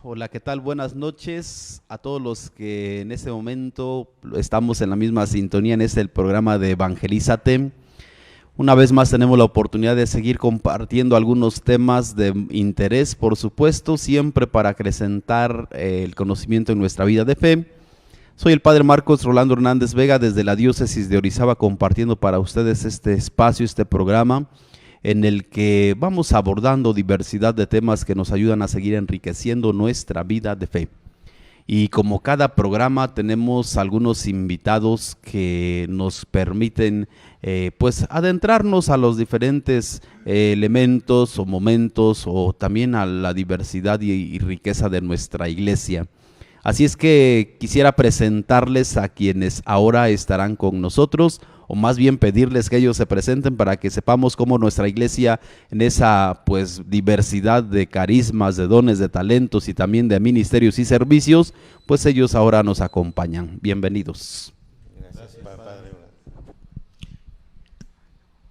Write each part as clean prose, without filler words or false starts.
Hola, ¿qué tal? Buenas noches a todos los que en este momento estamos en la misma sintonía en el programa de Evangelízate. Una vez más tenemos la oportunidad de seguir compartiendo algunos temas de interés, por supuesto, siempre para acrecentar el conocimiento en nuestra vida de fe. Soy el Padre Marcos Rolando Hernández Vega desde la diócesis de Orizaba, compartiendo para ustedes este espacio, este programa, en el que vamos abordando diversidad de temas que nos ayudan a seguir enriqueciendo nuestra vida de fe. Y como cada programa tenemos algunos invitados que nos permiten pues adentrarnos a los diferentes elementos o momentos o también a la diversidad y riqueza de nuestra iglesia. Así es que quisiera presentarles a quienes ahora estarán con nosotros, o más bien pedirles que ellos se presenten para que sepamos cómo nuestra iglesia en esa pues diversidad de carismas, de dones, de talentos y también de ministerios y servicios, pues ellos ahora nos acompañan. Bienvenidos. Gracias, Padre.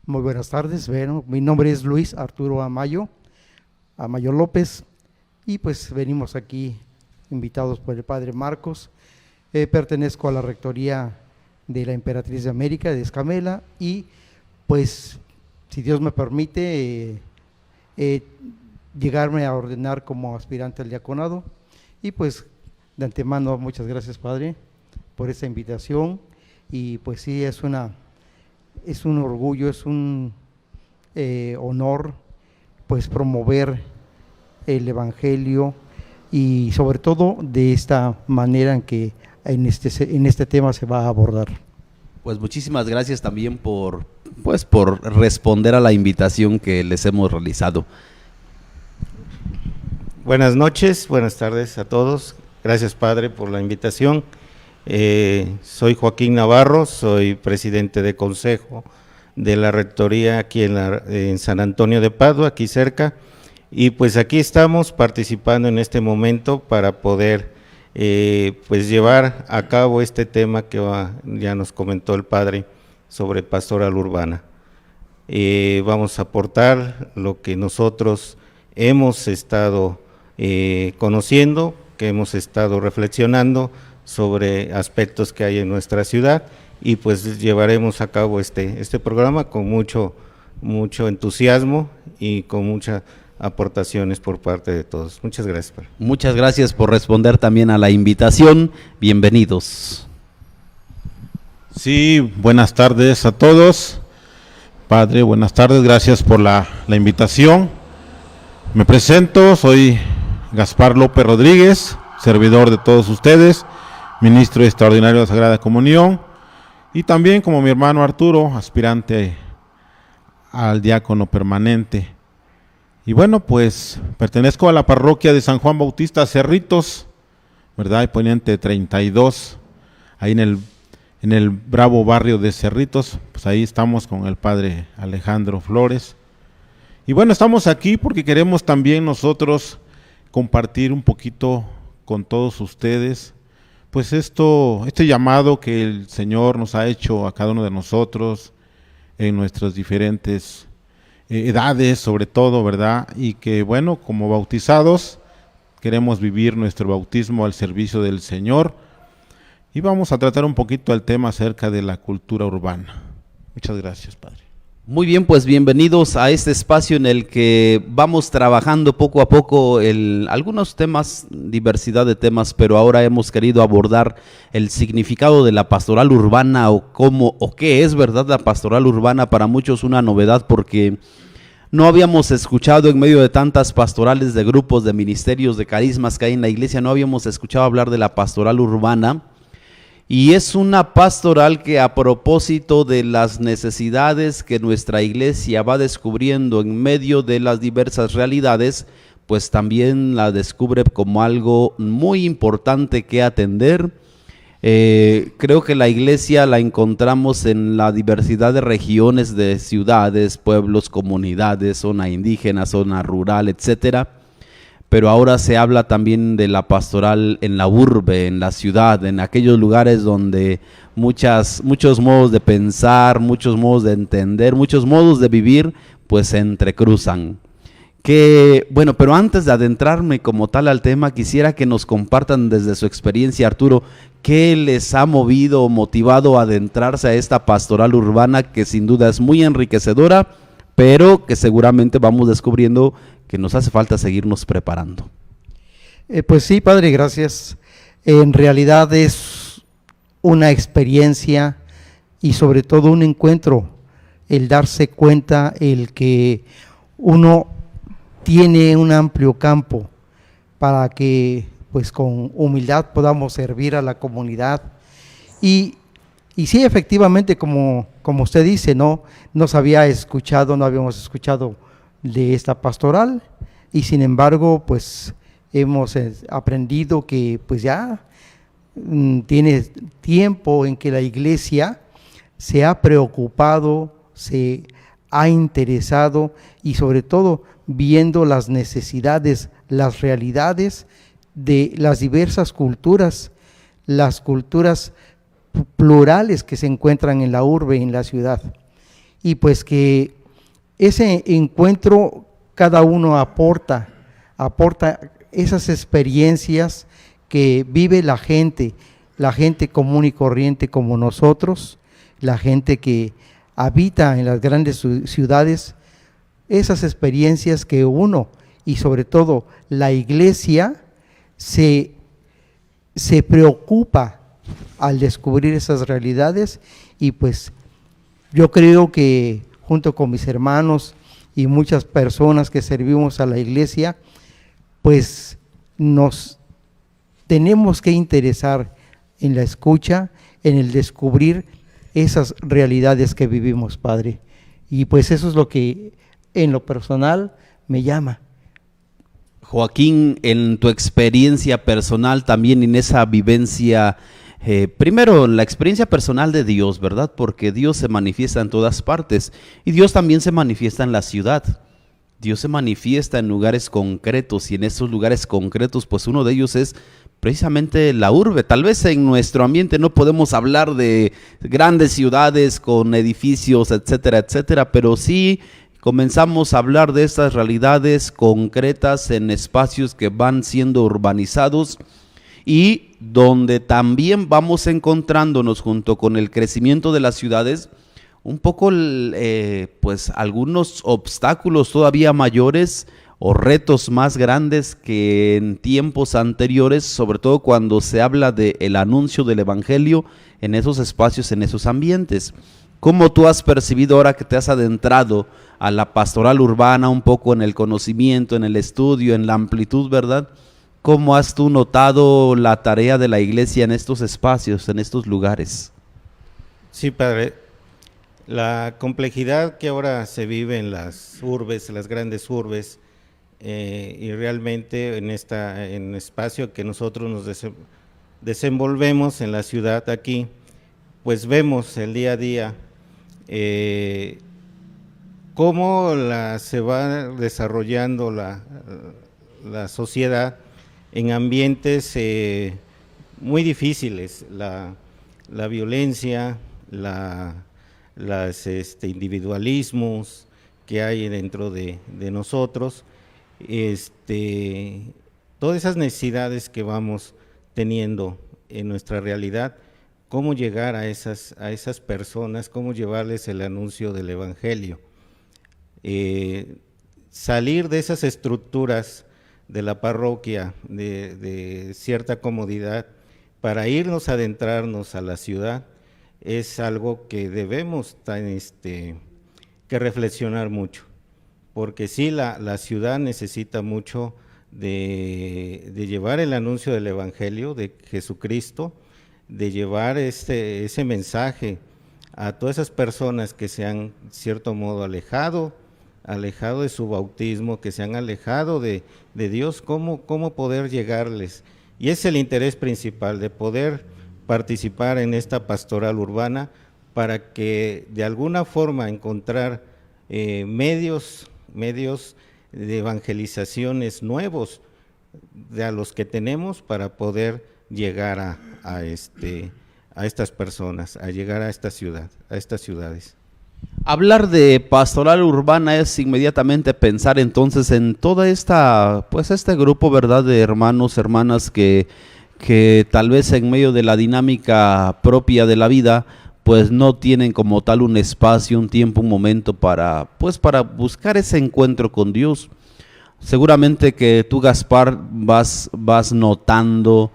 Muy buenas tardes. Bueno, mi nombre es Luis Arturo Amayo López, y pues venimos aquí invitados por el Padre Marcos. Pertenezco a la rectoría de la Emperatriz de América, de Escamela, y pues, si Dios me permite, llegarme a ordenar como aspirante al diaconado. Y pues, de antemano, muchas gracias, Padre, por esta invitación. Y pues sí, es un orgullo, es un honor, pues promover el Evangelio, y sobre todo de esta manera en que en este tema se va a abordar. Pues muchísimas gracias también por responder a la invitación que les hemos realizado. Buenas noches, buenas tardes a todos. Gracias, Padre, por la invitación. Soy Joaquín Navarro, soy presidente de consejo de la rectoría aquí en San Antonio de Padua, aquí cerca. Y pues aquí estamos participando en este momento para poder pues llevar a cabo este tema que ya nos comentó el Padre sobre pastoral urbana. Vamos a aportar lo que nosotros hemos estado conociendo, que hemos estado reflexionando sobre aspectos que hay en nuestra ciudad, y pues llevaremos a cabo este programa con mucho entusiasmo y con muchas aportaciones por parte de todos. Muchas gracias, Padre. Muchas gracias por responder también a la invitación. Bienvenidos. Sí, buenas tardes a todos. Padre, buenas tardes, gracias por la invitación. Me presento, soy Gaspar López Rodríguez, servidor de todos ustedes, ministro extraordinario de la Sagrada Comunión, y también como mi hermano Arturo, aspirante al diácono permanente. Y bueno, pues pertenezco a la parroquia de San Juan Bautista Cerritos, ¿verdad? Y Poniente 32, ahí en el bravo barrio de Cerritos. Pues ahí estamos con el Padre Alejandro Flores. Y bueno, estamos aquí porque queremos también nosotros compartir un poquito con todos ustedes, pues este llamado que el Señor nos ha hecho a cada uno de nosotros en nuestras diferentes edades, sobre todo, ¿verdad? Y que bueno, como bautizados queremos vivir nuestro bautismo al servicio del Señor, y vamos a tratar un poquito el tema acerca de la cultura urbana. Muchas gracias, Padre. Muy bien, pues bienvenidos a este espacio en el que vamos trabajando poco a poco algunos temas, diversidad de temas, pero ahora hemos querido abordar el significado de la pastoral urbana, o cómo o qué es, ¿verdad?, la pastoral urbana. Para muchos una novedad, porque No habíamos escuchado en medio de tantas pastorales de grupos, de ministerios, de carismas que hay en la iglesia, no habíamos escuchado hablar de la pastoral urbana. Y es una pastoral que, a propósito de las necesidades que nuestra iglesia va descubriendo en medio de las diversas realidades, pues también la descubre como algo muy importante que atender. Creo que la iglesia la encontramos en la diversidad de regiones, de ciudades, pueblos, comunidades, zona indígena, zona rural, etcétera. Pero ahora se habla también de la pastoral en la urbe, en la ciudad, en aquellos lugares donde muchos modos de pensar, muchos modos de entender, muchos modos de vivir, pues se entrecruzan. Bueno, pero antes de adentrarme como tal al tema, quisiera que nos compartan desde su experiencia, Arturo, ¿qué les ha movido o motivado a adentrarse a esta pastoral urbana que sin duda es muy enriquecedora, pero que seguramente vamos descubriendo que nos hace falta seguirnos preparando? Pues sí, padre, gracias. En realidad es una experiencia y sobre todo un encuentro, el darse cuenta, el que uno tiene un amplio campo para que pues con humildad podamos servir a la comunidad. Y sí, efectivamente, como usted dice, no habíamos escuchado de esta pastoral, y sin embargo pues hemos aprendido que pues ya tiene tiempo en que la iglesia se ha preocupado, se ha interesado y sobre todo viendo las necesidades, las realidades de las diversas culturas, las culturas plurales que se encuentran en la urbe, en la ciudad, y pues que ese encuentro cada uno aporta esas experiencias que vive la gente común y corriente como nosotros, la gente que habita en las grandes ciudades, esas experiencias que uno y sobre todo la iglesia se preocupa al descubrir esas realidades. Y pues yo creo que junto con mis hermanos y muchas personas que servimos a la iglesia, pues nos tenemos que interesar en la escucha, en el descubrir esas realidades que vivimos, Padre. Y pues eso es lo que en lo personal me llama. Joaquín, en tu experiencia personal, también en esa vivencia, primero la experiencia personal de Dios, ¿verdad? Porque Dios se manifiesta en todas partes y Dios también se manifiesta en la ciudad. Dios se manifiesta en lugares concretos y en esos lugares concretos, pues uno de ellos es precisamente la urbe. Tal vez en nuestro ambiente no podemos hablar de grandes ciudades con edificios, etcétera, etcétera, pero sí comenzamos a hablar de estas realidades concretas en espacios que van siendo urbanizados y donde también vamos encontrándonos junto con el crecimiento de las ciudades un poco pues algunos obstáculos todavía mayores o retos más grandes que en tiempos anteriores, sobre todo cuando se habla del anuncio del evangelio en esos espacios, en esos ambientes. ¿Cómo tú has percibido ahora que te has adentrado a la pastoral urbana un poco en el conocimiento, en el estudio, en la amplitud, ¿verdad? ¿Cómo has tú notado la tarea de la iglesia en estos espacios, en estos lugares? Sí, padre. La complejidad que ahora se vive en las urbes, en las grandes urbes, y realmente en el espacio que nosotros nos desenvolvemos en la ciudad aquí, pues vemos el día a día cómo se va desarrollando la sociedad en ambientes muy difíciles, la violencia, los individualismos que hay dentro de nosotros, todas esas necesidades que vamos teniendo en nuestra realidad, cómo llegar a esas personas, cómo llevarles el anuncio del evangelio, salir de esas estructuras de la parroquia, de cierta comodidad, para irnos a adentrarnos a la ciudad, es algo que debemos que reflexionar mucho, porque sí, la ciudad necesita mucho de llevar el anuncio del Evangelio de Jesucristo, de llevar ese mensaje a todas esas personas que se han, cierto modo, alejado de su bautismo, que se han alejado de Dios, cómo poder llegarles. Y es el interés principal, de poder participar en esta pastoral urbana para que de alguna forma encontrar medios de evangelizaciones nuevos de los que tenemos para poder llegar a estas personas, a llegar a esta ciudad, a estas ciudades. Hablar de pastoral urbana es inmediatamente pensar entonces en toda esta, pues este grupo, ¿verdad?, de hermanos, hermanas que tal vez en medio de la dinámica propia de la vida, pues no tienen como tal un espacio, un tiempo, un momento para buscar ese encuentro con Dios. Seguramente que tú, Gaspar, vas notando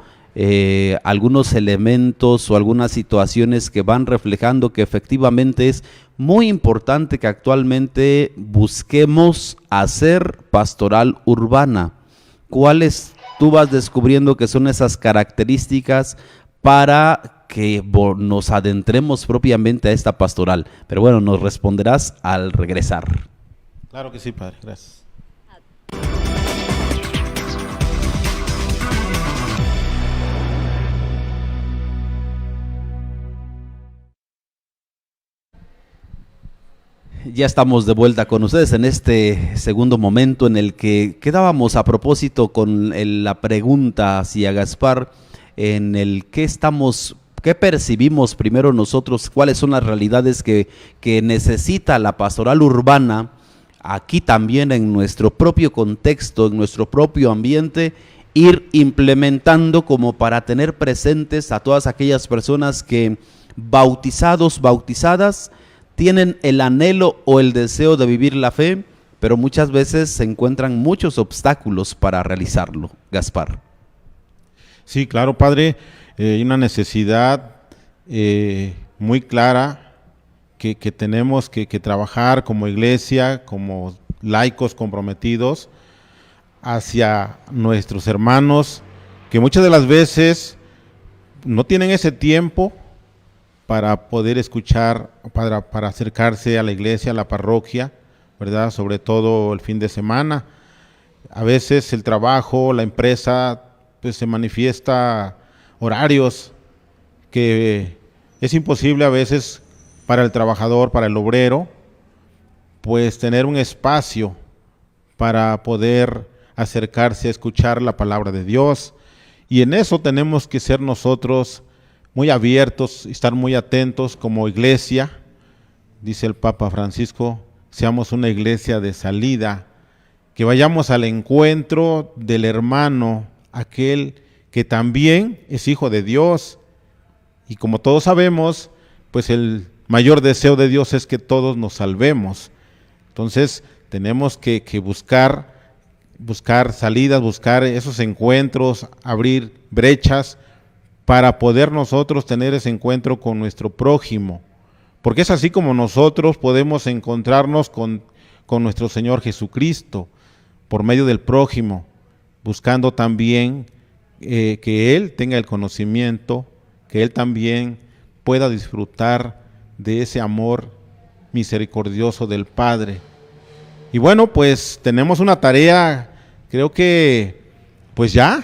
algunos elementos o algunas situaciones que van reflejando que efectivamente es muy importante que actualmente busquemos hacer pastoral urbana. ¿Cuáles tú vas descubriendo que son esas características para que nos adentremos propiamente a esta pastoral? Pero bueno, nos responderás al regresar. Claro que sí, padre, gracias. Ya estamos de vuelta con ustedes en este segundo momento en el que quedábamos a propósito con la pregunta hacia Gaspar, en el qué percibimos primero nosotros, cuáles son las realidades que necesita la pastoral urbana aquí también en nuestro propio contexto, en nuestro propio ambiente, ir implementando como para tener presentes a todas aquellas personas que bautizados, bautizadas, tienen el anhelo o el deseo de vivir la fe, pero muchas veces se encuentran muchos obstáculos para realizarlo. Gaspar. Sí, claro, padre, hay una necesidad muy clara que tenemos que trabajar como iglesia, como laicos comprometidos hacia nuestros hermanos, que muchas de las veces no tienen ese tiempo para poder escuchar, para acercarse a la iglesia, a la parroquia, ¿verdad? Sobre todo el fin de semana. A veces el trabajo, la empresa, pues se manifiesta horarios que es imposible a veces para el trabajador, para el obrero, pues tener un espacio para poder acercarse a escuchar la palabra de Dios. Y en eso tenemos que ser nosotros muy abiertos, estar muy atentos como iglesia. Dice el Papa Francisco, seamos una iglesia de salida, que vayamos al encuentro del hermano, aquel que también es hijo de Dios. Y como todos sabemos, pues el mayor deseo de Dios es que todos nos salvemos. Entonces tenemos que buscar salidas, buscar esos encuentros, abrir brechas para poder nosotros tener ese encuentro con nuestro prójimo, porque es así como nosotros podemos encontrarnos con nuestro Señor Jesucristo, por medio del prójimo, buscando también que Él tenga el conocimiento, que Él también pueda disfrutar de ese amor misericordioso del Padre. Y bueno, pues tenemos una tarea, creo que pues ya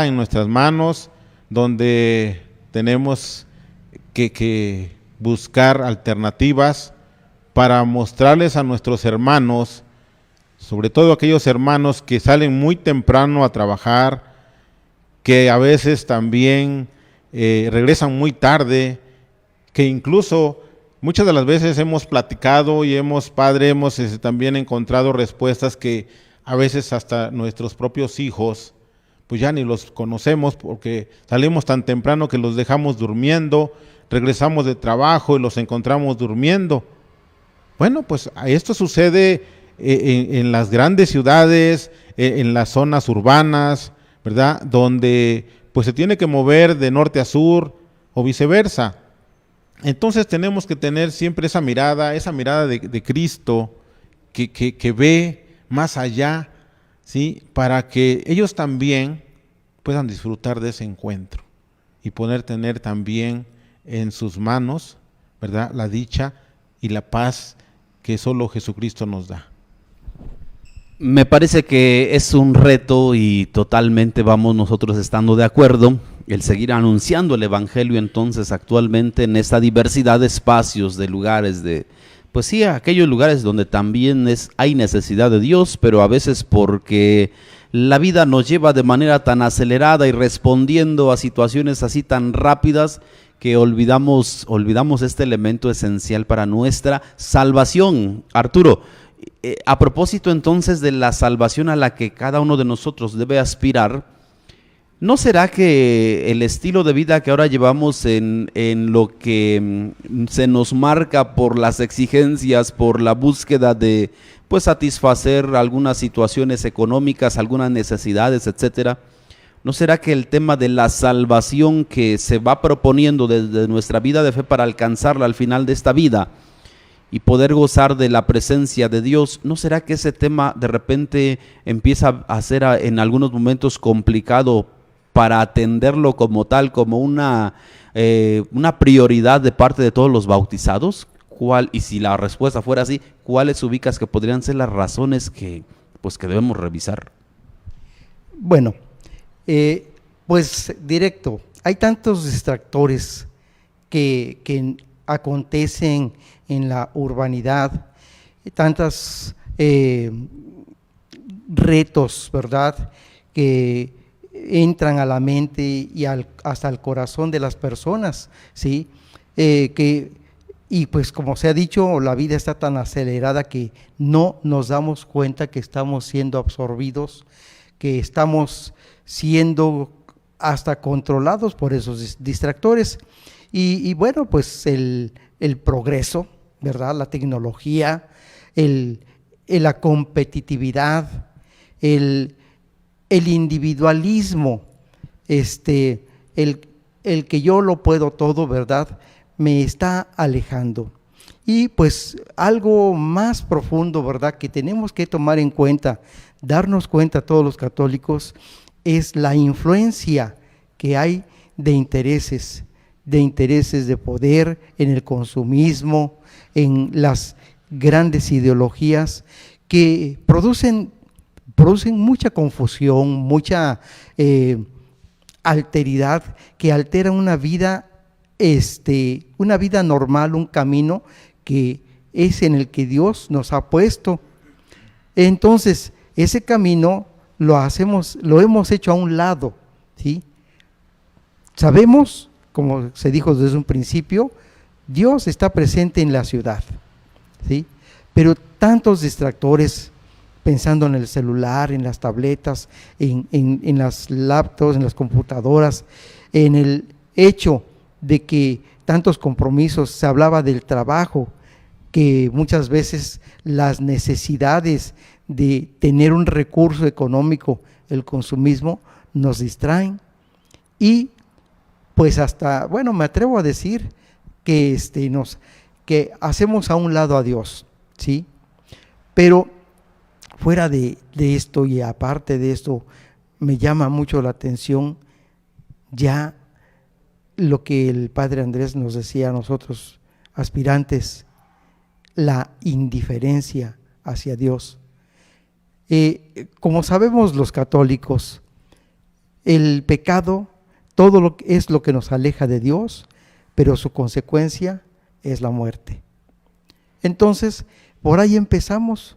en nuestras manos, donde tenemos que buscar alternativas para mostrarles a nuestros hermanos, sobre todo aquellos hermanos que salen muy temprano a trabajar, que a veces también regresan muy tarde, que incluso muchas de las veces hemos platicado y hemos también encontrado respuestas que a veces hasta nuestros propios hijos pues ya ni los conocemos porque salimos tan temprano que los dejamos durmiendo, regresamos de trabajo y los encontramos durmiendo. Bueno, pues esto sucede en las grandes ciudades, en las zonas urbanas, ¿verdad? Donde pues se tiene que mover de norte a sur o viceversa. Entonces tenemos que tener siempre esa mirada de Cristo, que ve más allá, ¿sí? Para que ellos también puedan disfrutar de ese encuentro y poder tener también en sus manos, ¿verdad?, la dicha y la paz que solo Jesucristo nos da. Me parece que es un reto y totalmente vamos nosotros estando de acuerdo el seguir anunciando el Evangelio entonces actualmente en esta diversidad de espacios, de lugares, de pues sí, aquellos lugares donde también hay necesidad de Dios, pero a veces porque la vida nos lleva de manera tan acelerada y respondiendo a situaciones así tan rápidas que olvidamos este elemento esencial para nuestra salvación. Arturo, a propósito entonces de la salvación a la que cada uno de nosotros debe aspirar, ¿no será que el estilo de vida que ahora llevamos en lo que se nos marca por las exigencias, por la búsqueda de pues satisfacer algunas situaciones económicas, algunas necesidades, etcétera? ¿No será que el tema de la salvación que se va proponiendo desde nuestra vida de fe para alcanzarla al final de esta vida y poder gozar de la presencia de Dios, ¿no será que ese tema de repente empieza a ser en algunos momentos complicado para atenderlo como tal, como una prioridad de parte de todos los bautizados? Y si la respuesta fuera así, ¿cuáles ubicas que podrían ser las razones que debemos revisar? Bueno, pues directo, hay tantos distractores que acontecen en la urbanidad, tantos retos, ¿verdad?, que entran a la mente y hasta al corazón de las personas, ¿sí? Y pues como se ha dicho, la vida está tan acelerada que no nos damos cuenta que estamos siendo absorbidos, que estamos siendo hasta controlados por esos distractores. Y bueno, pues el progreso, ¿verdad?, la tecnología, la competitividad, el individualismo, el que yo lo puedo todo, ¿verdad?, me está alejando. Y pues algo más profundo, ¿verdad?, que tenemos que tomar en cuenta, darnos cuenta todos los católicos, es la influencia que hay de intereses de poder, en el consumismo, en las grandes ideologías que producen mucha confusión, mucha alteridad, que altera una vida normal, un camino que es en el que Dios nos ha puesto. Entonces, ese camino lo hemos hecho a un lado, ¿sí? Sabemos, como se dijo desde un principio, Dios está presente en la ciudad, ¿sí? Pero tantos distractores, pensando en el celular, en las tabletas, en las laptops, en las computadoras, en el hecho de que tantos compromisos, se hablaba del trabajo, que muchas veces las necesidades de tener un recurso económico, el consumismo, nos distraen. Y pues hasta, bueno, me atrevo a decir que que hacemos a un lado a Dios, ¿sí? Pero fuera de esto y aparte de esto, me llama mucho la atención ya lo que el Padre Andrés nos decía a nosotros, aspirantes, la indiferencia hacia Dios. Como sabemos los católicos, el pecado, es lo que nos aleja de Dios, pero su consecuencia es la muerte. Entonces, por ahí empezamos,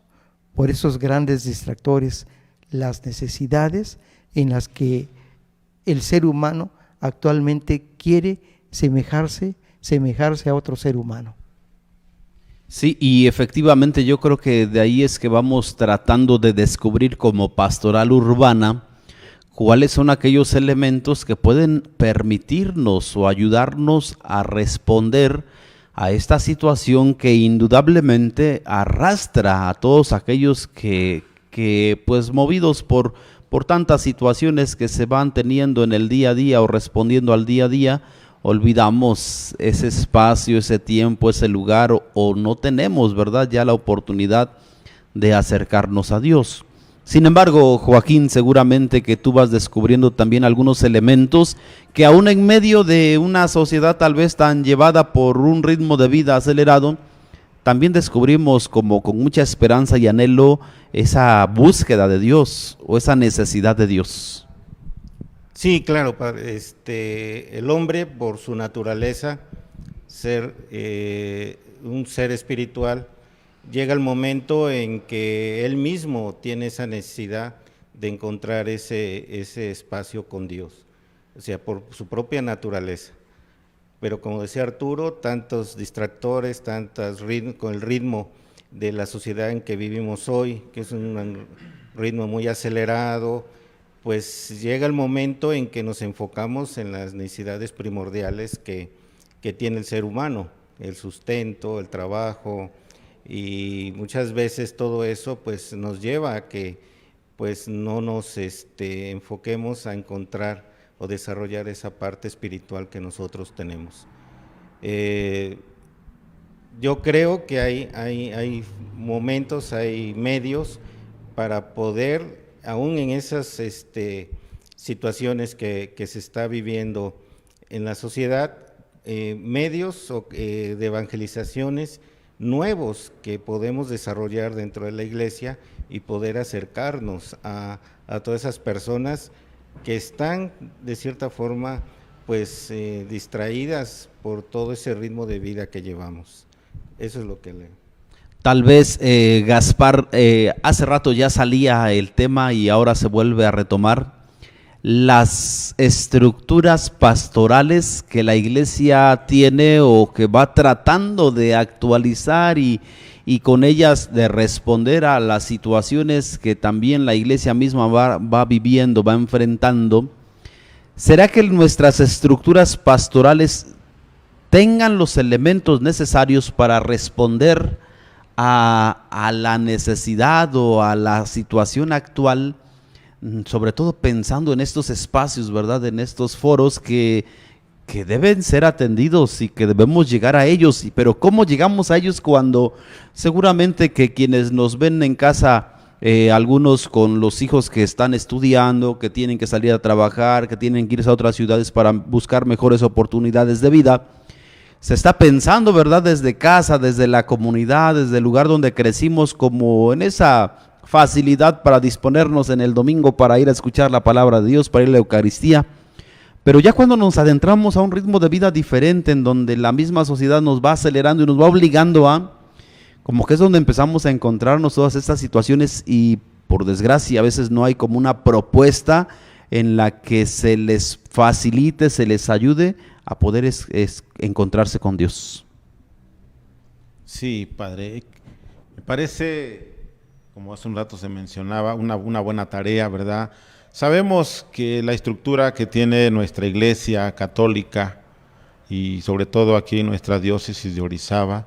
por esos grandes distractores, las necesidades en las que el ser humano actualmente quiere semejarse a otro ser humano. Sí, y efectivamente yo creo que de ahí es que vamos tratando de descubrir como pastoral urbana cuáles son aquellos elementos que pueden permitirnos o ayudarnos a responder a esta situación que indudablemente arrastra a todos aquellos que pues movidos por tantas situaciones que se van teniendo en el día a día o respondiendo al día a día, olvidamos ese espacio, ese tiempo, ese lugar o no tenemos, ¿verdad?, ya la oportunidad de acercarnos a Dios. Sin embargo, Joaquín, seguramente que tú vas descubriendo también algunos elementos que aún en medio de una sociedad tal vez tan llevada por un ritmo de vida acelerado, también descubrimos como con mucha esperanza y anhelo esa búsqueda de Dios o esa necesidad de Dios. Sí, claro, el hombre por su naturaleza, ser un ser espiritual, llega el momento en que él mismo tiene esa necesidad de encontrar ese espacio con Dios, o sea, por su propia naturaleza. Pero como decía Arturo, tantos distractores, con el ritmo de la sociedad en que vivimos hoy, que es un ritmo muy acelerado, pues llega el momento en que nos enfocamos en las necesidades primordiales que tiene el ser humano, el sustento, el trabajo, y muchas veces todo eso pues nos lleva a que pues no nos enfoquemos a encontrar o desarrollar esa parte espiritual que nosotros tenemos. Yo creo que hay momentos, hay medios para poder, aún en esas situaciones que se está viviendo en la sociedad, medios de evangelizaciones nuevos que podemos desarrollar dentro de la iglesia y poder acercarnos a todas esas personas que están de cierta forma pues distraídas por todo ese ritmo de vida que llevamos. Eso es lo que leo. Tal vez, Gaspar, hace rato ya salía el tema y ahora se vuelve a retomar las estructuras pastorales que la iglesia tiene o que va tratando de actualizar y con ellas de responder a las situaciones que también la iglesia misma va viviendo, va enfrentando. ¿Será que nuestras estructuras pastorales tengan los elementos necesarios para responder a la necesidad o a la situación actual? Sobre todo pensando en estos espacios, ¿verdad? En estos foros que deben ser atendidos y que debemos llegar a ellos. Pero ¿cómo llegamos a ellos cuando seguramente que quienes nos ven en casa, algunos con los hijos que están estudiando, que tienen que salir a trabajar, que tienen que irse a otras ciudades para buscar mejores oportunidades de vida, se está pensando, ¿verdad? Desde casa, desde la comunidad, desde el lugar donde crecimos, como en esa facilidad para disponernos en el domingo para ir a escuchar la palabra de Dios, para ir a la Eucaristía. Pero ya cuando nos adentramos a un ritmo de vida diferente, en donde la misma sociedad nos va acelerando y nos va obligando como que es donde empezamos a encontrarnos todas estas situaciones y por desgracia a veces no hay como una propuesta en la que se les facilite, se les ayude a poder encontrarse con Dios. Sí, padre, me parece, como hace un rato se mencionaba, una buena tarea, ¿verdad? Sabemos que la estructura que tiene nuestra iglesia católica y sobre todo aquí en nuestra diócesis de Orizaba,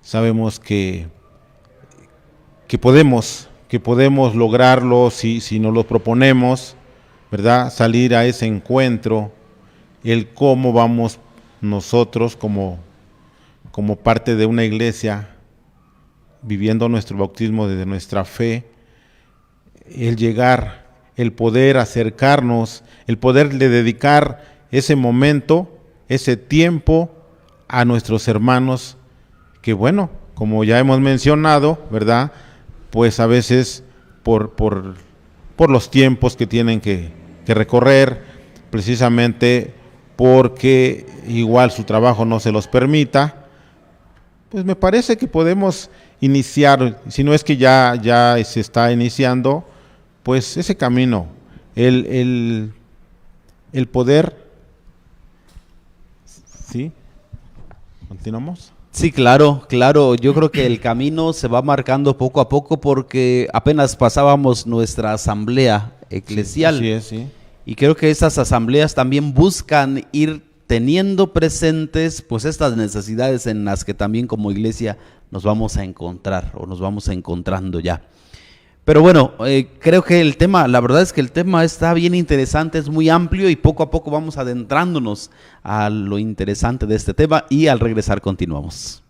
sabemos que podemos lograrlo si nos lo proponemos, ¿verdad? Salir a ese encuentro, el cómo vamos nosotros como parte de una iglesia viviendo nuestro bautismo desde nuestra fe, el llegar, el poder acercarnos, el poderle dedicar ese momento, ese tiempo a nuestros hermanos que bueno, como ya hemos mencionado, ¿verdad? Pues a veces por los tiempos que tienen que recorrer, precisamente porque igual su trabajo no se los permita, pues me parece que podemos iniciar, si no es que ya se está iniciando, pues ese camino, el poder, ¿sí? ¿Continuamos? Sí, claro, yo creo que el camino se va marcando poco a poco porque apenas pasábamos nuestra asamblea eclesial. Sí, así es, sí. Y creo que esas asambleas también buscan ir teniendo presentes pues estas necesidades en las que también como iglesia nos vamos a encontrar o nos vamos encontrando ya. Pero bueno, creo que el tema, la verdad es que el tema está bien interesante, es muy amplio y poco a poco vamos adentrándonos a lo interesante de este tema y al regresar continuamos.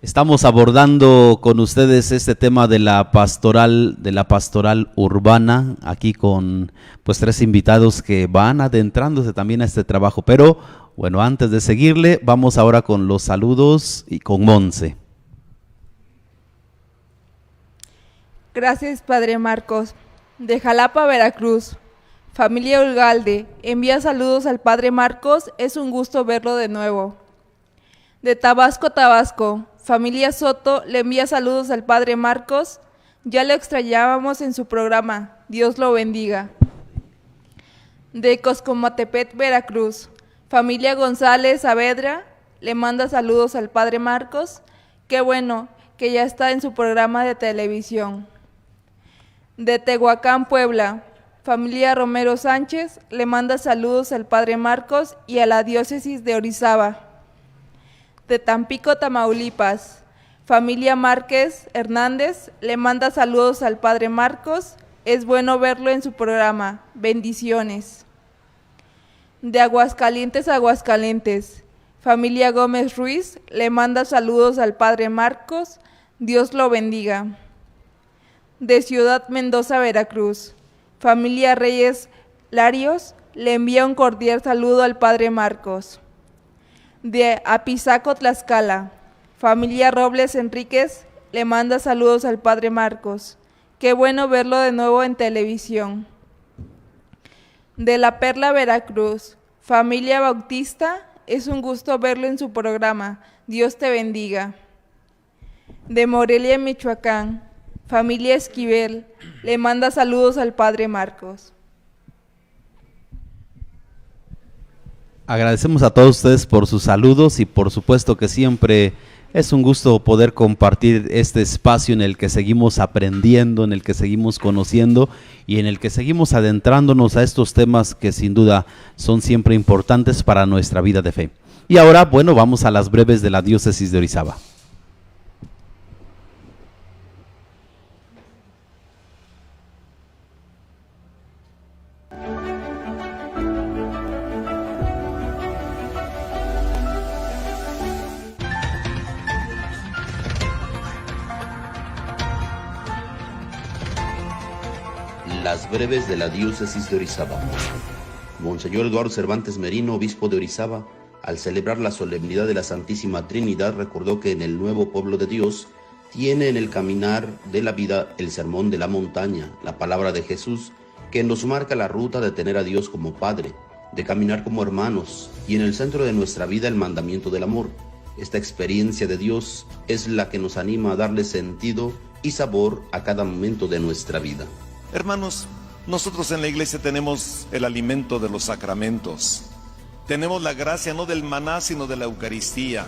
Estamos abordando con ustedes este tema de la pastoral urbana, aquí con pues 3 invitados que van adentrándose también a este trabajo. Pero bueno, antes de seguirle, vamos ahora con los saludos y con Monse. Gracias, Padre Marcos. De Jalapa, Veracruz. Familia Ugalde, envía saludos al Padre Marcos, es un gusto verlo de nuevo. De Tabasco, Tabasco. Familia Soto le envía saludos al Padre Marcos, ya lo extrañábamos en su programa, Dios lo bendiga. De Coscomatepet, Veracruz, familia González Saavedra le manda saludos al Padre Marcos, qué bueno que ya está en su programa de televisión. De Tehuacán, Puebla, familia Romero Sánchez le manda saludos al Padre Marcos y a la diócesis de Orizaba. De Tampico, Tamaulipas, familia Márquez Hernández le manda saludos al Padre Marcos, es bueno verlo en su programa, bendiciones. De Aguascalientes, Aguascalientes, familia Gómez Ruiz le manda saludos al Padre Marcos, Dios lo bendiga. De Ciudad Mendoza, Veracruz, familia Reyes Larios le envía un cordial saludo al Padre Marcos. De Apizaco, Tlaxcala, familia Robles Enríquez le manda saludos al Padre Marcos. Qué bueno verlo de nuevo en televisión. De La Perla, Veracruz, familia Bautista, es un gusto verlo en su programa. Dios te bendiga. De Morelia, Michoacán, familia Esquivel le manda saludos al Padre Marcos. Agradecemos a todos ustedes por sus saludos y por supuesto que siempre es un gusto poder compartir este espacio en el que seguimos aprendiendo, en el que seguimos conociendo y en el que seguimos adentrándonos a estos temas que sin duda son siempre importantes para nuestra vida de fe. Y ahora, bueno, vamos a las breves de la diócesis de Orizaba. Las breves de la diócesis de Orizaba. Monseñor Eduardo Cervantes Merino, obispo de Orizaba, al celebrar la solemnidad de la Santísima Trinidad, recordó que en el nuevo pueblo de Dios tiene en el caminar de la vida el sermón de la montaña, la palabra de Jesús, que nos marca la ruta de tener a Dios como Padre, de caminar como hermanos, y en el centro de nuestra vida el mandamiento del amor. Esta experiencia de Dios es la que nos anima a darle sentido y sabor a cada momento de nuestra vida. Hermanos, nosotros en la iglesia tenemos el alimento de los sacramentos. Tenemos la gracia no del maná, sino de la Eucaristía.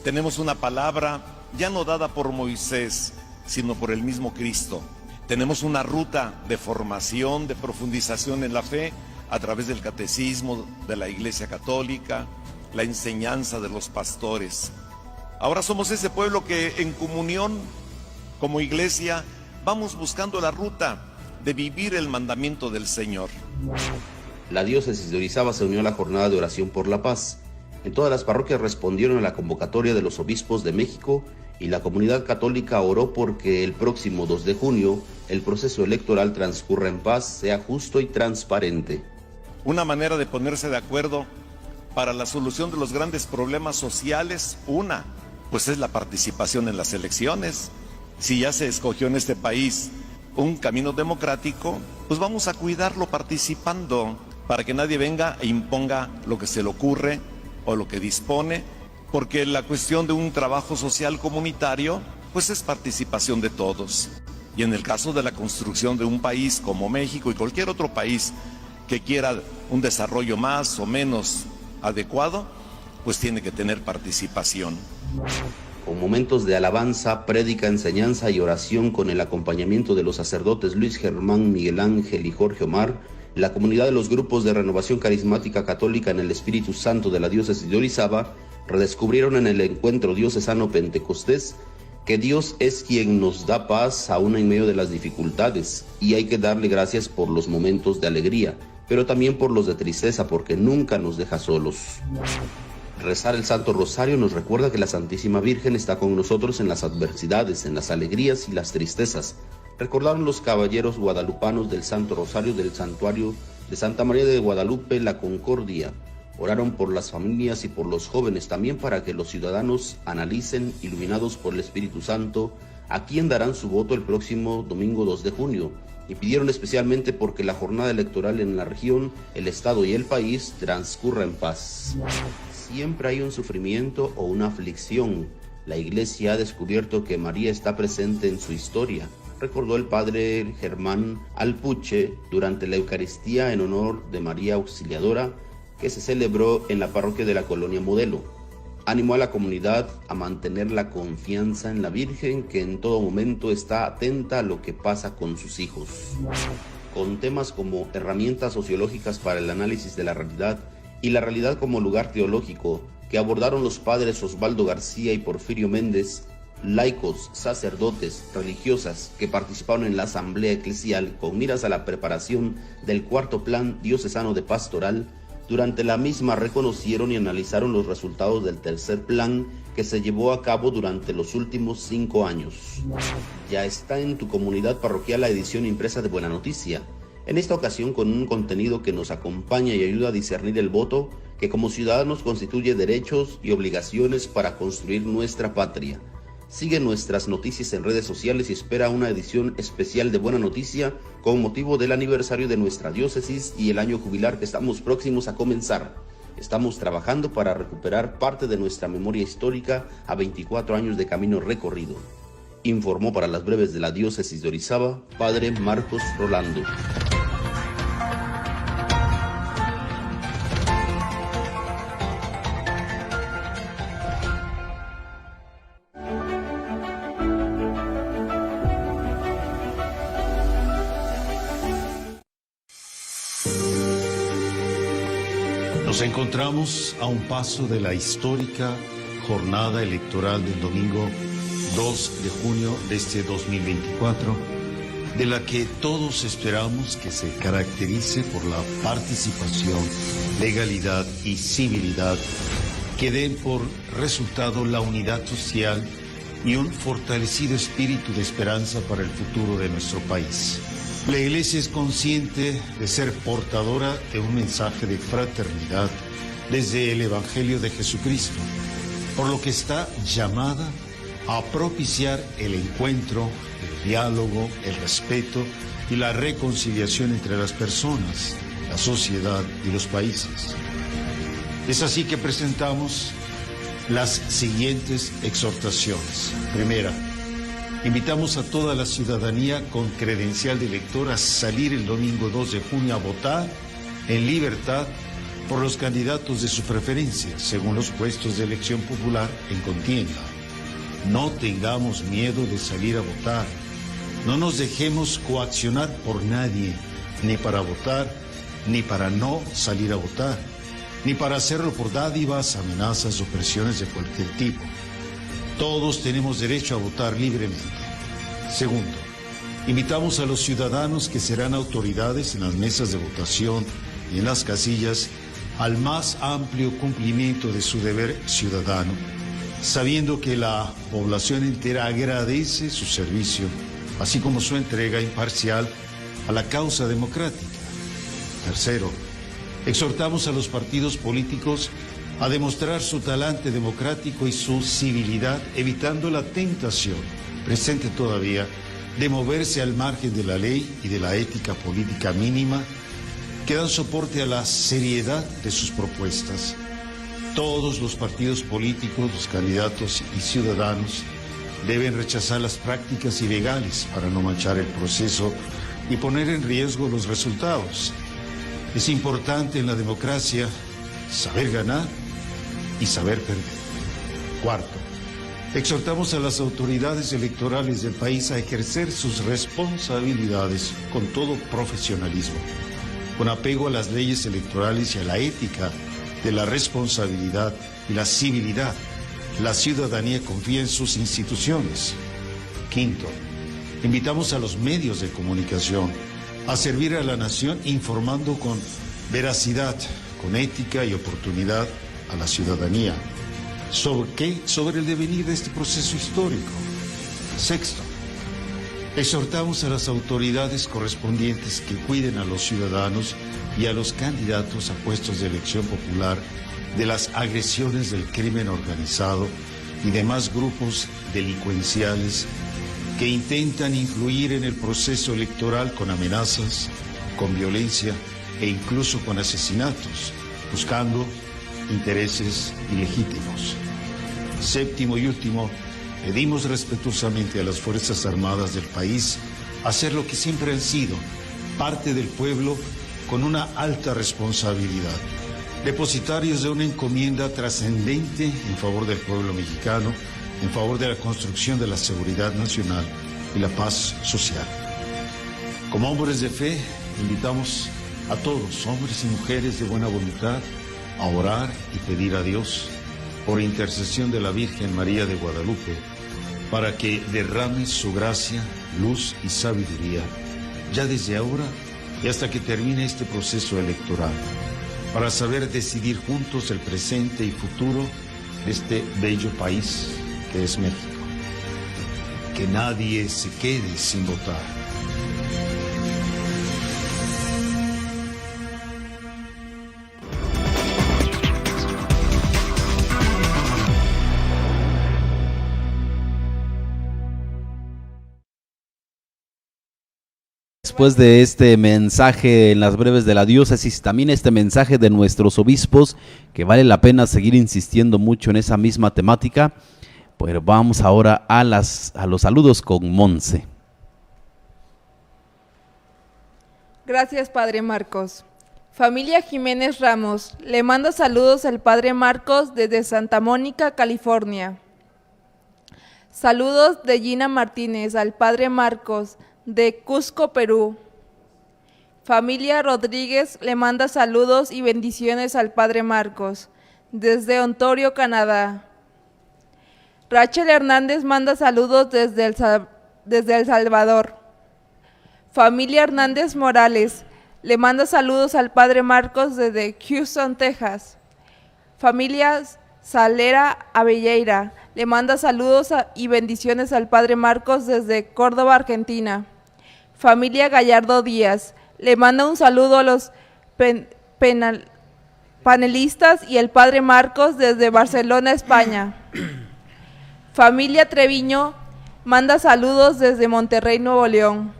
Tenemos una palabra ya no dada por Moisés, sino por el mismo Cristo. Tenemos una ruta de formación, de profundización en la fe a través del catecismo de la Iglesia Católica, la enseñanza de los pastores. Ahora somos ese pueblo que en comunión, como iglesia, vamos buscando la ruta de vivir el mandamiento del Señor. La diócesis de Orizaba se unió a la jornada de oración por la paz. En todas las parroquias respondieron a la convocatoria de los obispos de México y la comunidad católica oró porque el próximo 2 de junio el proceso electoral transcurra en paz, sea justo y transparente. Una manera de ponerse de acuerdo para la solución de los grandes problemas sociales, pues es la participación en las elecciones. Si ya se escogió en este país un camino democrático, pues vamos a cuidarlo participando para que nadie venga e imponga lo que se le ocurre o lo que dispone, porque la cuestión de un trabajo social comunitario pues es participación de todos. Y en el caso de la construcción de un país como México y cualquier otro país que quiera un desarrollo más o menos adecuado, pues tiene que tener participación. Con momentos de alabanza, prédica, enseñanza y oración con el acompañamiento de los sacerdotes Luis Germán, Miguel Ángel y Jorge Omar, la comunidad de los grupos de renovación carismática católica en el Espíritu Santo de la diócesis de Orizaba redescubrieron en el encuentro diocesano Pentecostés que Dios es quien nos da paz aún en medio de las dificultades y hay que darle gracias por los momentos de alegría, pero también por los de tristeza porque nunca nos deja solos. Rezar el Santo Rosario nos recuerda que la Santísima Virgen está con nosotros en las adversidades, en las alegrías y las tristezas. Recordaron los caballeros guadalupanos del Santo Rosario del Santuario de Santa María de Guadalupe, La Concordia. Oraron por las familias y por los jóvenes, también para que los ciudadanos analicen, iluminados por el Espíritu Santo, a quién darán su voto el próximo domingo 2 de junio. Y pidieron especialmente porque la jornada electoral en la región, el Estado y el país transcurra en paz. Siempre hay un sufrimiento o una aflicción. La Iglesia ha descubierto que María está presente en su historia, recordó el padre Germán Alpuche durante la Eucaristía en honor de María Auxiliadora, que se celebró en la parroquia de la Colonia Modelo. Animó a la comunidad a mantener la confianza en la Virgen, que en todo momento está atenta a lo que pasa con sus hijos. Con temas como herramientas sociológicas para el análisis de la realidad y la realidad como lugar teológico, que abordaron los padres Osvaldo García y Porfirio Méndez, laicos, sacerdotes, religiosas que participaron en la asamblea eclesial con miras a la preparación del cuarto plan diocesano de pastoral. Durante la misma reconocieron y analizaron los resultados del tercer plan que se llevó a cabo durante los últimos 5 años. Ya está en tu comunidad parroquial la edición impresa de Buena Noticia, en esta ocasión con un contenido que nos acompaña y ayuda a discernir el voto, que como ciudadanos constituye derechos y obligaciones para construir nuestra patria. Sigue nuestras noticias en redes sociales y espera una edición especial de Buena Noticia con motivo del aniversario de nuestra diócesis y el año jubilar que estamos próximos a comenzar. Estamos trabajando para recuperar parte de nuestra memoria histórica a 24 años de camino recorrido. Informó para las breves de la diócesis de Orizaba, Padre Marcos Rolando. Nos encontramos a un paso de la histórica jornada electoral del domingo 2 de junio de este 2024, de la que todos esperamos que se caracterice por la participación, legalidad y civilidad, que den por resultado la unidad social y un fortalecido espíritu de esperanza para el futuro de nuestro país. La Iglesia es consciente de ser portadora de un mensaje de fraternidad desde el Evangelio de Jesucristo, por lo que está llamada a propiciar el encuentro, el diálogo, el respeto y la reconciliación entre las personas, la sociedad y los países. Es así que presentamos las siguientes exhortaciones. Primera, invitamos a toda la ciudadanía con credencial de elector a salir el domingo 2 de junio a votar en libertad por los candidatos de su preferencia, según los puestos de elección popular en contienda. No tengamos miedo de salir a votar. No nos dejemos coaccionar por nadie, ni para votar, ni para no salir a votar, ni para hacerlo por dádivas, amenazas o presiones de cualquier tipo. Todos tenemos derecho a votar libremente. Segundo, invitamos a los ciudadanos que serán autoridades en las mesas de votación y en las casillas al más amplio cumplimiento de su deber ciudadano, sabiendo que la población entera agradece su servicio, así como su entrega imparcial a la causa democrática. Tercero, exhortamos a los partidos políticos a demostrar su talante democrático y su civilidad, evitando la tentación, presente todavía, de moverse al margen de la ley y de la ética política mínima, que dan soporte a la seriedad de sus propuestas. Todos los partidos políticos, los candidatos y ciudadanos deben rechazar las prácticas ilegales para no manchar el proceso y poner en riesgo los resultados. Es importante en la democracia saber ganar y saber perder. Cuarto, exhortamos a las autoridades electorales del país a ejercer sus responsabilidades con todo profesionalismo, con apego a las leyes electorales y a la ética de la responsabilidad y la civilidad. La ciudadanía confía en sus instituciones. Quinto, invitamos a los medios de comunicación a servir a la nación informando con veracidad, con ética y oportunidad, a la ciudadanía. ¿Sobre qué? Sobre el devenir de este proceso histórico. Sexto, exhortamos a las autoridades correspondientes que cuiden a los ciudadanos y a los candidatos a puestos de elección popular de las agresiones del crimen organizado y demás grupos delincuenciales que intentan influir en el proceso electoral con amenazas, con violencia e incluso con asesinatos, buscando intereses ilegítimos. Séptimo y último, pedimos respetuosamente a las Fuerzas Armadas del país hacer lo que siempre han sido, parte del pueblo con una alta responsabilidad, depositarios de una encomienda trascendente en favor del pueblo mexicano, en favor de la construcción de la seguridad nacional y la paz social. Como hombres de fe, invitamos a todos, hombres y mujeres de buena voluntad, a orar y pedir a Dios, por intercesión de la Virgen María de Guadalupe, para que derrame su gracia, luz y sabiduría, ya desde ahora y hasta que termine este proceso electoral, para saber decidir juntos el presente y futuro de este bello país que es México. Que nadie se quede sin votar. Después de este mensaje en las breves de la diócesis, también este mensaje de nuestros obispos, que vale la pena seguir insistiendo mucho en esa misma temática, pues vamos ahora a los saludos con Monse. Gracias, Padre Marcos. Familia Jiménez Ramos, le manda saludos al Padre Marcos desde Santa Mónica, California. Saludos de Gina Martínez al Padre Marcos de Cusco, Perú. Familia Rodríguez le manda saludos y bendiciones al Padre Marcos desde Ontario, Canadá. Rachel Hernández manda saludos desde El Salvador. Familia Hernández Morales le manda saludos al Padre Marcos desde Houston, Texas. Familia Salera Avelleira le manda saludos y bendiciones al Padre Marcos desde Córdoba, Argentina. Familia Gallardo Díaz le manda un saludo a los panelistas y el Padre Marcos desde Barcelona, España. Familia Treviño manda saludos desde Monterrey, Nuevo León.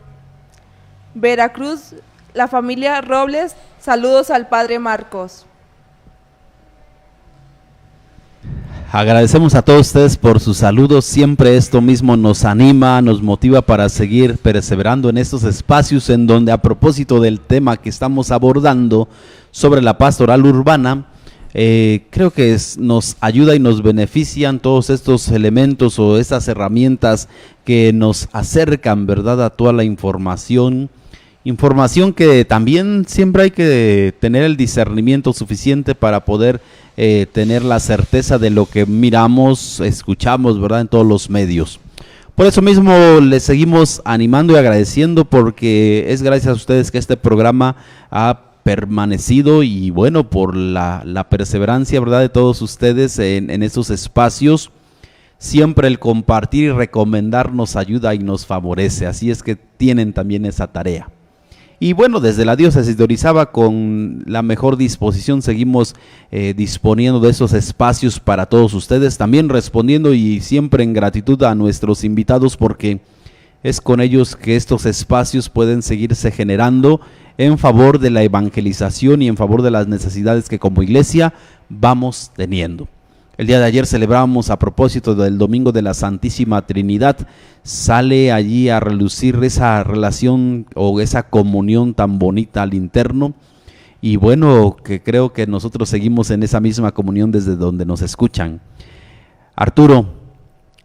Veracruz, la familia Robles, saludos al Padre Marcos. Agradecemos a todos ustedes por sus saludos, siempre esto mismo nos anima, nos motiva para seguir perseverando en estos espacios en donde, a propósito del tema que estamos abordando sobre la pastoral urbana, creo que nos ayuda y nos benefician todos estos elementos o estas herramientas que nos acercan, ¿verdad?, a toda la información que también siempre hay que tener el discernimiento suficiente para poder tener la certeza de lo que miramos, escuchamos, ¿verdad?, en todos los medios. Por eso mismo les seguimos animando y agradeciendo, porque es gracias a ustedes que este programa ha permanecido, y bueno, por la perseverancia, ¿verdad?, de todos ustedes en estos espacios. Siempre el compartir y recomendar nos ayuda y nos favorece, así es que tienen también esa tarea. Y bueno, desde la diócesis de Orizaba, con la mejor disposición, seguimos disponiendo de esos espacios para todos ustedes, también respondiendo y siempre en gratitud a nuestros invitados, porque es con ellos que estos espacios pueden seguirse generando en favor de la evangelización y en favor de las necesidades que como iglesia vamos teniendo. El día de ayer celebramos, a propósito del Domingo de la Santísima Trinidad, sale allí a relucir esa relación o esa comunión tan bonita al interno, y bueno, que creo que nosotros seguimos en esa misma comunión desde donde nos escuchan. Arturo,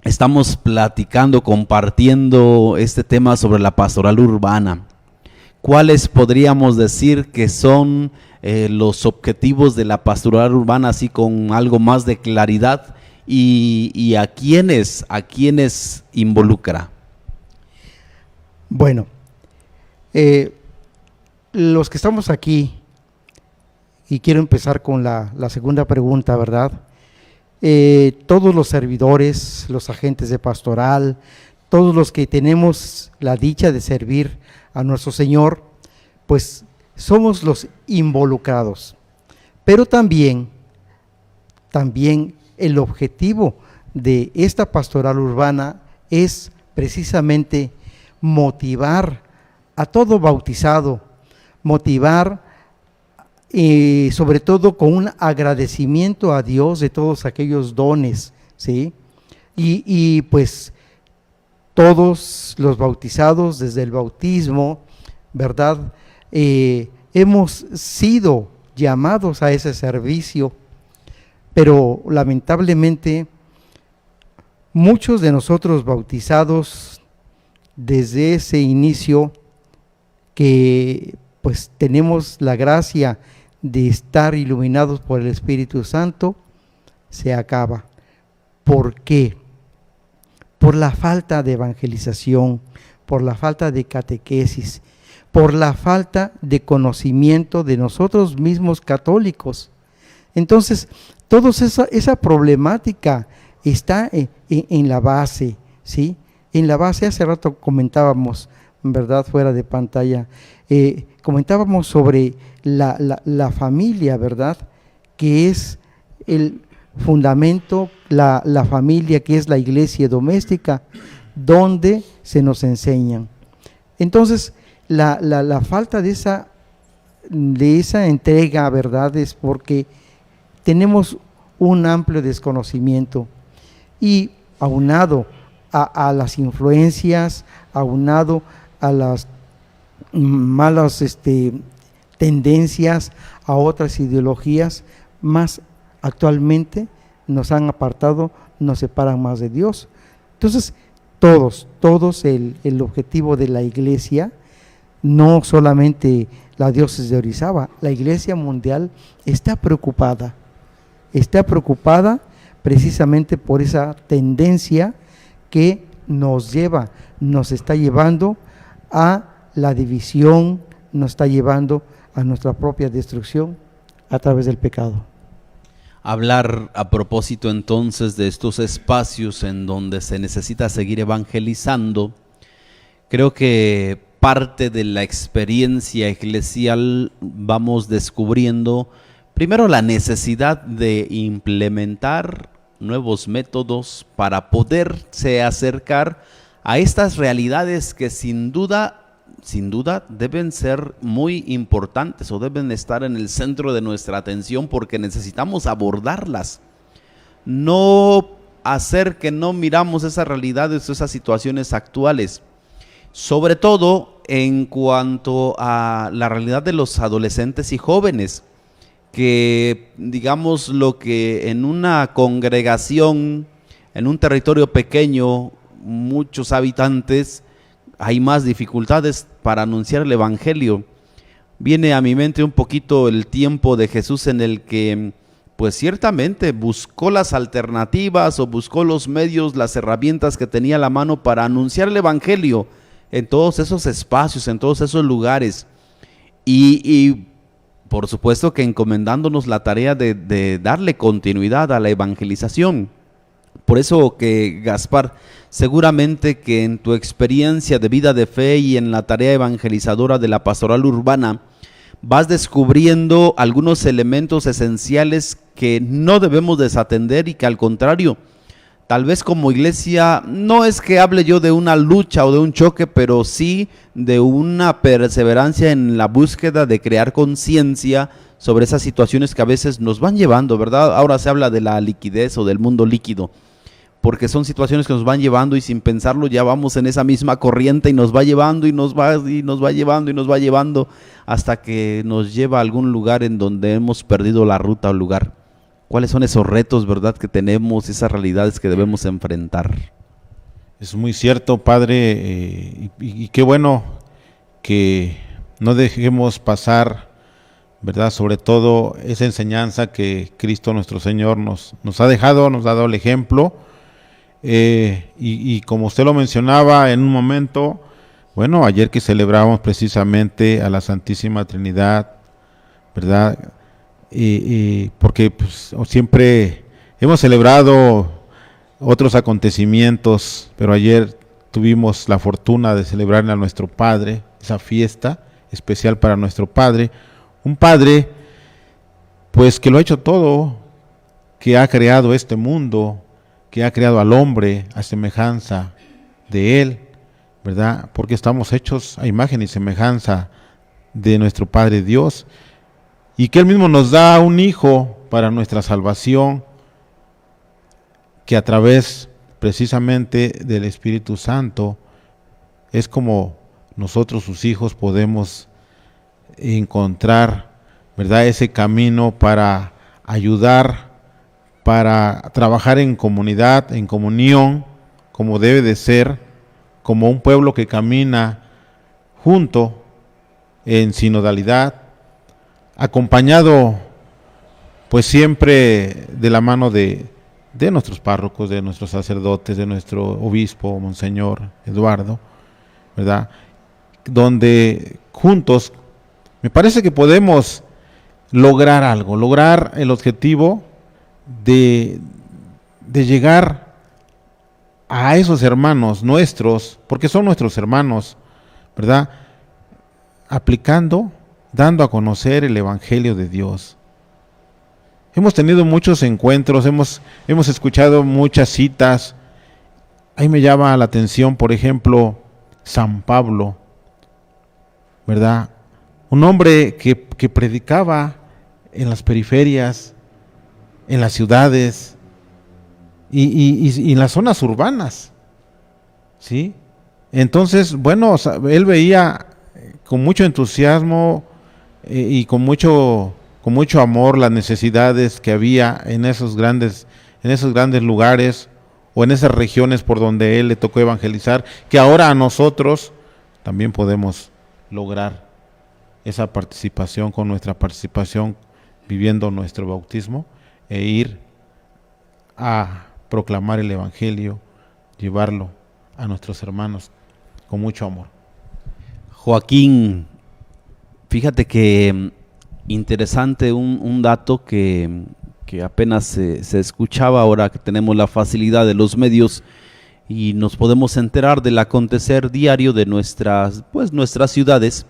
estamos platicando, compartiendo este tema sobre la pastoral urbana. ¿Cuáles podríamos decir que son los objetivos de la pastoral urbana, así con algo más de claridad, y a quiénes involucra? Bueno, los que estamos aquí y quiero empezar con la segunda pregunta, ¿verdad? Todos los servidores, los agentes de pastoral, todos los que tenemos la dicha de servir a nuestro Señor, pues somos los involucrados. Pero también el objetivo de esta pastoral urbana es precisamente motivar a todo bautizado, motivar sobre todo con un agradecimiento a Dios de todos aquellos dones, ¿sí? Y pues todos los bautizados desde el bautismo, ¿verdad? Hemos sido llamados a ese servicio, pero lamentablemente muchos de nosotros bautizados desde ese inicio que pues tenemos la gracia de estar iluminados por el Espíritu Santo, se acaba. ¿Por qué? Por la falta de evangelización, por la falta de catequesis, por la falta de conocimiento de nosotros mismos católicos. Entonces, toda esa problemática está en la base, ¿sí? En la base, hace rato comentábamos, ¿verdad? Fuera de pantalla, comentábamos sobre la familia, ¿verdad? Que es el fundamento, la familia que es la iglesia doméstica, donde se nos enseñan. Entonces, la falta de esa entrega, ¿verdad? Es porque tenemos un amplio desconocimiento y aunado a las influencias, aunado a las malas tendencias, a otras ideologías, más actualmente nos han apartado, nos separan más de Dios. Entonces, todos el objetivo de la iglesia, no solamente la diócesis de Orizaba, la iglesia mundial está preocupada precisamente por esa tendencia que nos está llevando a la división, nos está llevando a nuestra propia destrucción a través del pecado. Hablar a propósito entonces de estos espacios en donde se necesita seguir evangelizando, creo que parte de la experiencia eclesial vamos descubriendo primero la necesidad de implementar nuevos métodos para poderse acercar a estas realidades que sin duda deben ser muy importantes o deben estar en el centro de nuestra atención porque necesitamos abordarlas. No hacer que no miramos esas realidades o esas situaciones actuales, sobre todo en cuanto a la realidad de los adolescentes y jóvenes, que digamos lo que en una congregación, en un territorio pequeño, muchos habitantes, hay más dificultades para anunciar el evangelio. Viene a mi mente un poquito el tiempo de Jesús en el que pues ciertamente buscó las alternativas o buscó los medios, las herramientas que tenía a la mano para anunciar el evangelio en todos esos espacios, en todos esos lugares y por supuesto que encomendándonos la tarea de darle continuidad a la evangelización. Por eso que Gaspar, seguramente que en tu experiencia de vida de fe y en la tarea evangelizadora de la pastoral urbana, vas descubriendo algunos elementos esenciales que no debemos desatender y que al contrario, tal vez como iglesia, no es que hable yo de una lucha o de un choque, pero sí de una perseverancia en la búsqueda de crear conciencia sobre esas situaciones que a veces nos van llevando, ¿verdad? Ahora se habla de la liquidez o del mundo líquido, porque son situaciones que nos van llevando y sin pensarlo ya vamos en esa misma corriente y nos va llevando y nos va llevando y nos va llevando hasta que nos lleva a algún lugar en donde hemos perdido la ruta o lugar. ¿Cuáles son esos retos, verdad, que tenemos, esas realidades que debemos enfrentar? Es muy cierto, Padre, y qué bueno que no dejemos pasar, ¿verdad? Sobre todo esa enseñanza que Cristo nuestro Señor nos ha dejado, nos ha dado el ejemplo. Y como usted lo mencionaba en un momento, bueno, ayer que celebramos precisamente a la Santísima Trinidad, ¿verdad? porque pues, siempre hemos celebrado otros acontecimientos, pero ayer tuvimos la fortuna de celebrarle a nuestro Padre, esa fiesta especial para nuestro Padre, un Padre pues que lo ha hecho todo, que ha creado este mundo, que ha creado al hombre a semejanza de Él, ¿verdad? Porque estamos hechos a imagen y semejanza de nuestro Padre Dios, y que Él mismo nos da un Hijo para nuestra salvación, que a través precisamente del Espíritu Santo es como nosotros sus hijos podemos encontrar, ¿verdad?, ese camino para ayudar, para trabajar en comunidad, en comunión, como debe de ser, como un pueblo que camina junto en sinodalidad, acompañado pues siempre de la mano de nuestros párrocos, de nuestros sacerdotes, de nuestro obispo, Monseñor Eduardo, ¿verdad? Donde juntos me parece que podemos lograr algo, lograr el objetivo de llegar a esos hermanos nuestros, porque son nuestros hermanos, ¿verdad? Aplicando, dando a conocer el Evangelio de Dios. Hemos tenido muchos encuentros, hemos escuchado muchas citas. Ahí me llama la atención, por ejemplo, San Pablo, ¿verdad? Un hombre que predicaba en las periferias, en las ciudades y en las zonas urbanas, ¿sí? Entonces, bueno, él veía con mucho entusiasmo y con mucho amor las necesidades que había en esos grandes lugares o en esas regiones por donde él le tocó evangelizar, que ahora a nosotros también podemos lograr esa participación con nuestra participación viviendo nuestro bautismo e ir a proclamar el Evangelio, llevarlo a nuestros hermanos con mucho amor. Joaquín, fíjate que interesante un dato que apenas se escuchaba ahora que tenemos la facilidad de los medios y nos podemos enterar del acontecer diario de nuestras ciudades.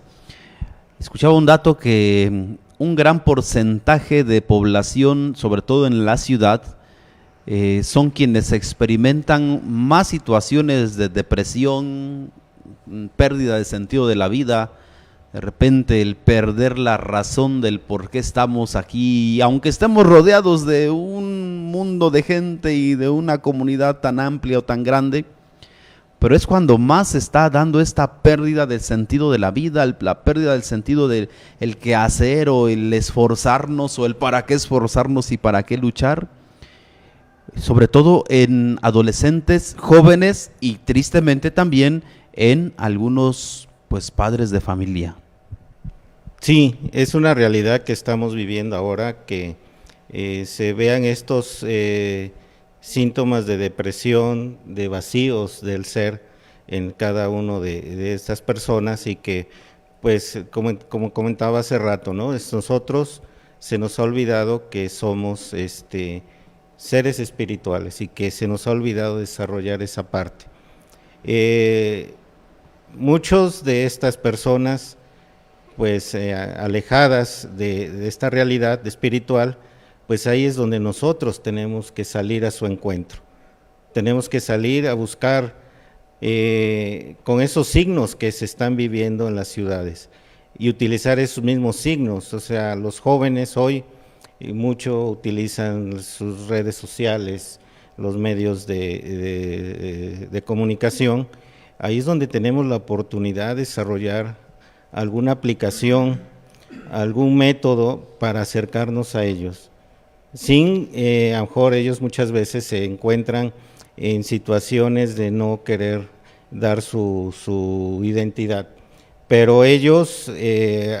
Escuchaba un dato que un gran porcentaje de población, sobre todo en la ciudad, son quienes experimentan más situaciones de depresión, pérdida de sentido de la vida, de repente el perder la razón del por qué estamos aquí, aunque estemos rodeados de un mundo de gente y de una comunidad tan amplia o tan grande, pero es cuando más se está dando esta pérdida del sentido de la vida, la pérdida del sentido del qué hacer o el esforzarnos o el para qué esforzarnos y para qué luchar, sobre todo en adolescentes, jóvenes y tristemente también en algunos pues padres de familia. Sí, es una realidad que estamos viviendo ahora, que se vean estos síntomas de depresión, de vacíos del ser en cada uno de estas personas, y que pues como comentaba hace rato, ¿no? Nosotros se nos ha olvidado que somos seres espirituales y que se nos ha olvidado desarrollar esa parte. Muchos de estas personas pues alejadas de esta realidad espiritual, pues ahí es donde nosotros tenemos que salir a su encuentro. Tenemos que salir a buscar con esos signos que se están viviendo en las ciudades y utilizar esos mismos signos. O sea, los jóvenes hoy mucho utilizan sus redes sociales, los medios de comunicación. Ahí es donde tenemos la oportunidad de desarrollar alguna aplicación, algún método para acercarnos a ellos. A lo mejor ellos muchas veces se encuentran en situaciones de no querer dar su identidad, pero ellos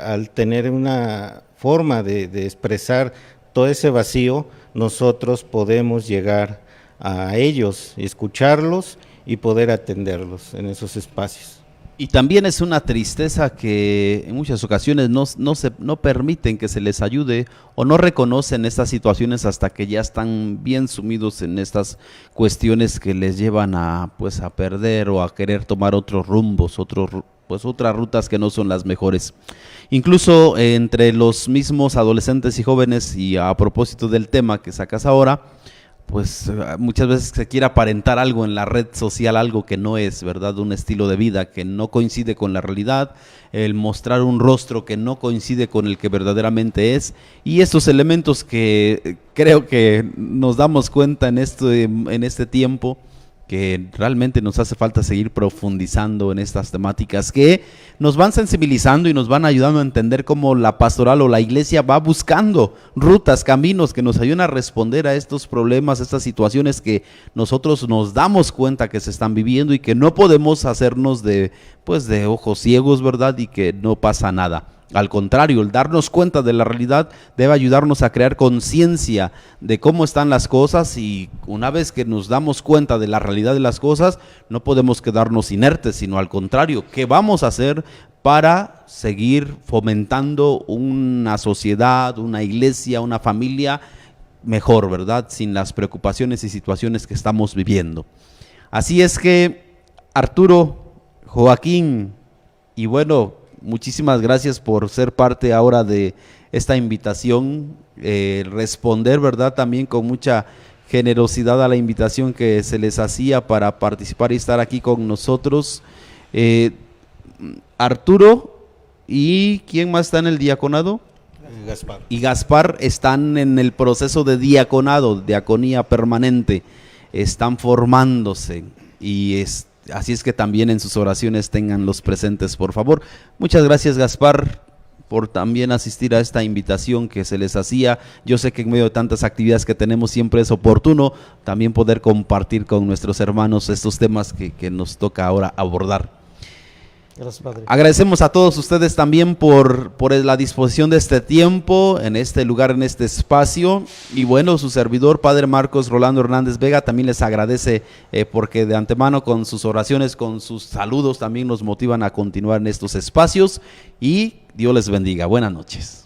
al tener una forma de expresar todo ese vacío, nosotros podemos llegar a ellos, escucharlos y poder atenderlos en esos espacios. Y también es una tristeza que en muchas ocasiones no permiten que se les ayude o no reconocen estas situaciones hasta que ya están bien sumidos en estas cuestiones que les llevan a perder o a querer tomar otros rumbos, otras rutas que no son las mejores. Incluso entre los mismos adolescentes y jóvenes, y a propósito del tema que sacas ahora, pues muchas veces se quiere aparentar algo en la red social, algo que no es, ¿verdad? Un estilo de vida que no coincide con la realidad, el mostrar un rostro que no coincide con el que verdaderamente es, y estos elementos que creo que nos damos cuenta en este tiempo, que realmente nos hace falta seguir profundizando en estas temáticas que nos van sensibilizando y nos van ayudando a entender cómo la pastoral o la iglesia va buscando rutas, caminos que nos ayuden a responder a estos problemas, estas situaciones que nosotros nos damos cuenta que se están viviendo y que no podemos hacernos de ojos ciegos, ¿verdad? Y que no pasa nada. Al contrario, el darnos cuenta de la realidad debe ayudarnos a crear conciencia de cómo están las cosas, y una vez que nos damos cuenta de la realidad de las cosas, no podemos quedarnos inertes, sino al contrario, ¿qué vamos a hacer para seguir fomentando una sociedad, una iglesia, una familia mejor, ¿verdad? Sin las preocupaciones y situaciones que estamos viviendo. Así es que, Arturo, Joaquín, y bueno, muchísimas gracias por ser parte ahora de esta invitación, responder, ¿verdad?, también con mucha generosidad a la invitación que se les hacía para participar y estar aquí con nosotros. Arturo, ¿y quién más está en el diaconado? Gaspar. Y Gaspar están en el proceso de diaconado, diaconía permanente, están formándose, y así es que también en sus oraciones tenganlos presentes, por favor. Muchas gracias, Gaspar, por también asistir a esta invitación que se les hacía. Yo sé que en medio de tantas actividades que tenemos siempre es oportuno también poder compartir con nuestros hermanos estos temas que nos toca ahora abordar. Gracias, Padre. Agradecemos a todos ustedes también por la disposición de este tiempo, en este lugar, en este espacio. Y bueno, su servidor, Padre Marcos Rolando Hernández Vega, también les agradece porque de antemano con sus oraciones, con sus saludos, también nos motivan a continuar en estos espacios. Y Dios les bendiga. Buenas noches.